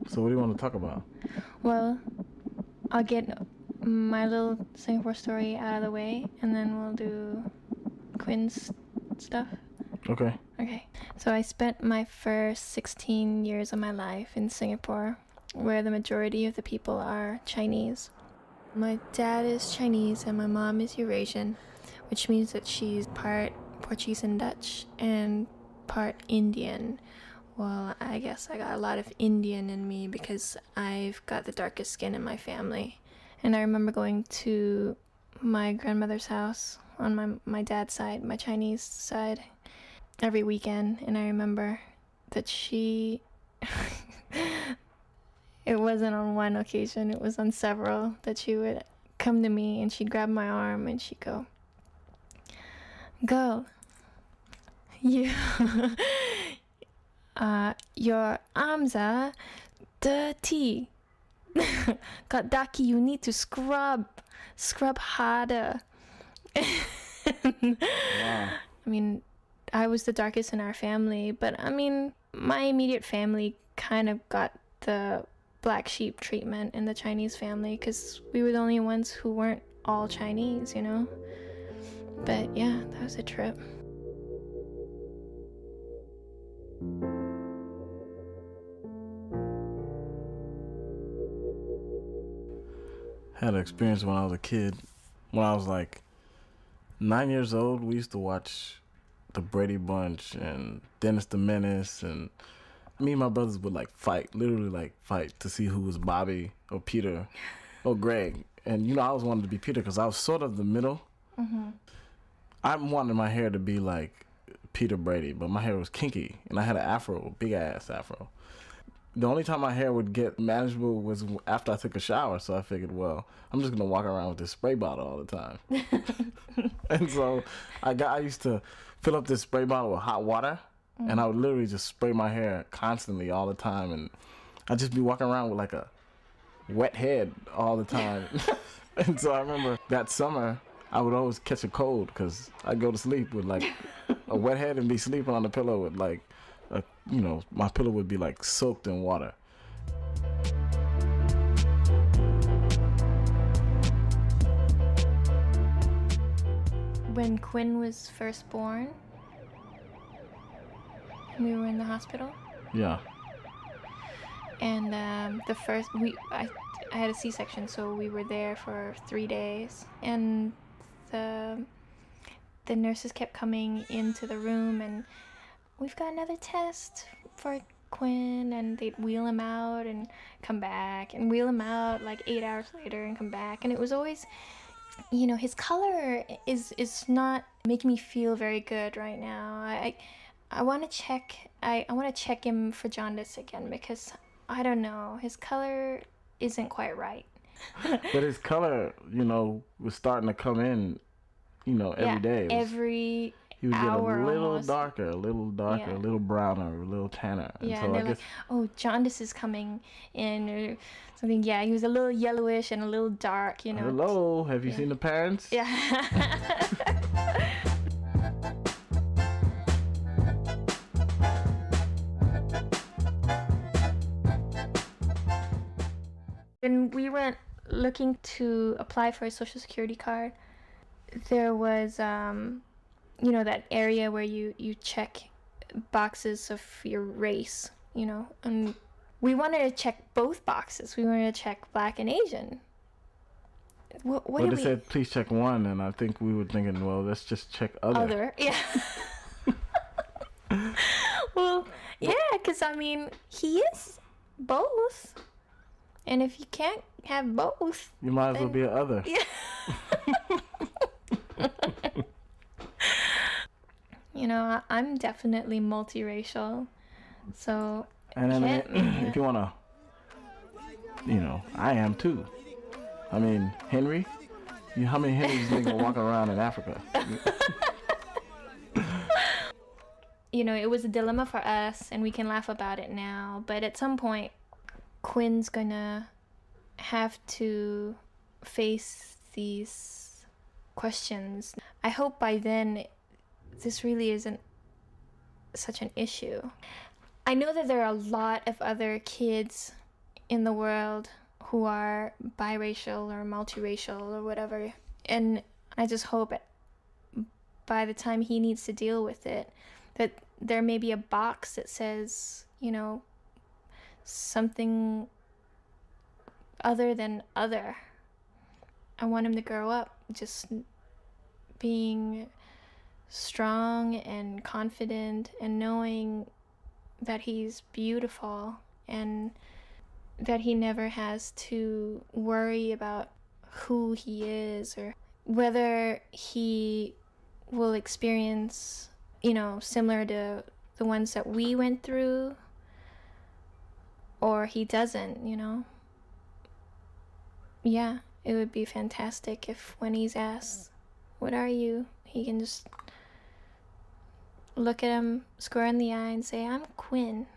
So what do you want to talk about? Well, I'll get my little Singapore story out of the way, and then we'll do Quinn's stuff. Okay. Okay. So I spent my first 16 years of my life in Singapore, where the majority of the people are Chinese. My dad is Chinese and my mom is Eurasian, which means that she's part Portuguese and Dutch and part Indian. Well, I guess I got a lot of Indian in me because I've got the darkest skin in my family. And I remember going to my grandmother's house on my dad's side, my Chinese side, every weekend. And I remember that she... It wasn't on one occasion, it was on several, that she would come to me and she'd grab my arm and she'd go, "Girl, you, your arms are dirty. Got ducky, you need to scrub harder." Wow. I mean, I was the darkest in our family, but I mean, my immediate family kind of got the black sheep treatment in the Chinese family because we were the only ones who weren't all Chinese, you know? But yeah, that was a trip. Had an experience when I was a kid. When I was like 9 years old, we used to watch the Brady Bunch and Dennis the Menace, and me and my brothers would like fight, literally like fight to see who was Bobby or Peter or Greg. And you know, I always wanted to be Peter because I was sort of the middle. Mm-hmm. I wanted my hair to be like Peter Brady, but my hair was kinky and I had an afro, big ass afro. The only time my hair would get manageable was after I took a shower, so I figured, well, I'm just gonna walk around with this spray bottle all the time. And so I used to fill up this spray bottle with hot water, and I would literally just spray my hair constantly all the time, and I'd just be walking around with like a wet head all the time. And so I remember that summer I would always catch a cold because I'd go to sleep with like a wet head and be sleeping on the pillow with like you know, my pillow would be like soaked in water. When Quinn was first born, we were in the hospital. Yeah. And I had a C-section, so we were there for 3 days. And the nurses kept coming into the room and, "We've got another test for Quinn," and they'd wheel him out and come back and wheel him out like 8 hours later and come back. And it was always, you know, his color is not making me feel very good right now. I want to check. I want to check him for jaundice again because I don't know, his color isn't quite right. But his color, you know, was starting to come in, you know, every day. He would get a little almost. darker, a little darker, Yeah. a little browner, a little tanner. And Yeah, so and I they're guess like, "Oh, jaundice is coming in," or something. Yeah, he was a little yellowish and a little dark, you know. hello, have you seen the parents? Yeah. When we went looking to apply for a social security card, there was, you know, that area where you check boxes of your race, you know, and we wanted to check both boxes. We wanted to check Black and Asian. What Well, did they said please check one, and I think we were thinking, well, let's just check other. Other, yeah. Well, yeah, because I mean, he is both. And if you can't have both, You might as well then- be an other. yeah. You know, I'm definitely multiracial, so And I mean, can't- if you wanna, you know, I am too. I mean, Henry. How many Henrys think are walking around in Africa? you know, it was a dilemma for us, and we can laugh about it now. But at some point, Quinn's gonna have to face these questions. I hope by then this really isn't such an issue. I know that there are a lot of other kids in the world who are biracial or multiracial or whatever, and I just hope by the time he needs to deal with it, that there may be a box that says, you know, something other than other. I want him to grow up just being strong and confident and knowing that he's beautiful and that he never has to worry about who he is or whether he will experience, you know, similar to the ones that we went through, or he doesn't, you know. Yeah, it would be fantastic if when he's asked, "What are you?" he can just look at him square in the eye and say, "I'm Quinn."